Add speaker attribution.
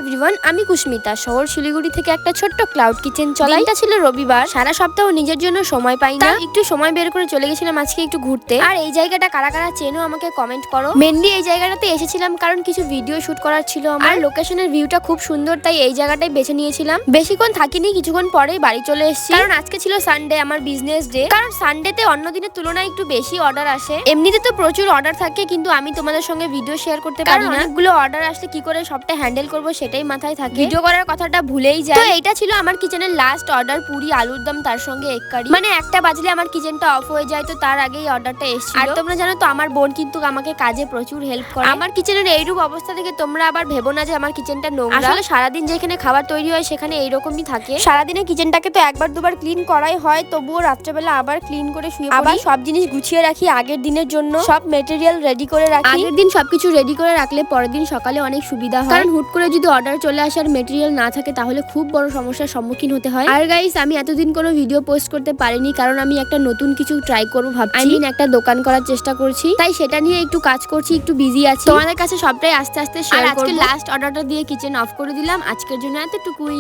Speaker 1: Everyone, আমি কুস্মিতা শহর শিলিগুড়ি থেকে একটা ছোট্ট ক্লাউড কিচেন চলাই। এটা ছিল রবিবার। সারা সপ্তাহ নিজের জন্য সময় পাই না, একটু সময় বের করে চলে গেছিলাম আজকে একটু ঘুরতে। আর এই জায়গাটা কারা কারা চেনো আমাকে কমেন্ট করো। মেনলি এই জায়গাটাতে এসেছিলাম কারণ কিছু ভিডিও শুট করার ছিল আমার। আর লোকেশনের ভিউটা খুব সুন্দর, তাই এই জায়গাটাই বেছে নিয়েছিলাম। বেশিক্ষণ থাকিনি, কিছুক্ষণ পরেই বাড়ি চলে এসেছি, কারণ আজকে ছিল সানডে, আমার বিজনেস ডে। কারণ সানডেতে অন্য দিনের তুলনায় একটু বেশি অর্ডার আসে। এমনিতে তো প্রচুর অর্ডার থাকে, কিন্তু আমি তোমাদের সঙ্গে ভিডিও শেয়ার করতে পারি না। অনেকগুলো অর্ডার আসলে কি করে সবটা হ্যান্ডেল করবো সেটাই মাথায় থাকে, ভিডিও করার কথাটা ভুলেই যায়। তো এইটা ছিল আমার কিচেনের লাস্ট অর্ডার, পুরি আলুর দম তার সঙ্গে এগ কারি। মানে একটা বাজলে আমার কিচেনটা অফ হয়ে যায়, তো তার আগেই অর্ডারটা এসেছিল। আর তোমরা জানো তো আমার বোন কিন্তু আমাকে কাজে প্রচুর হেল্প করে। আমার কিচেনের এইরূপ অবস্থা থেকে তোমরা আবার ভেবো না যে আমার কিচেনটা নোংরা। আসলে সারাদিন যেখানে খাবার তৈরি হয় সেখানে এইরকমই থাকে। সারাদিনে কিচেনটাকে তো একবার দুবার ক্লিন করাই হয়, তবুও রাত্রেবেলা আবার ক্লিন করে শুয়ে পড়ি। আবার সব জিনিস গুছিয়ে রাখি আগের দিনের জন্য, সব মেটেরিয়াল রেডি করে রাখি। আগের দিন সবকিছু রেডি করে রাখলে পরের দিন সকালে অনেক সুবিধা হয়, কারণ হুট করে যদি অর্ডার চলে আসে আর মেটেরিয়াল না থাকে তাহলে খুব বড় সমস্যার সম্মুখীন হতে হয়। আর গাইস, আমি এতদিন কোনো ভিডিও পোস্ট করতে পারিনি, কারণ আমি একটা নতুন কিছু ট্রাই করবো ভাবছি। একটা দোকান করার চেষ্টা করছি, তাই সেটা নিয়ে একটু কাজ করছি, একটু বিজি আছি। তোমাদের কাছে সবটাই আস্তে আস্তে শেয়ার করব। আজকে লাস্ট অর্ডারটা দিয়ে কিচেন অফ করে দিলাম। আজকের জন্য এতটুকুই।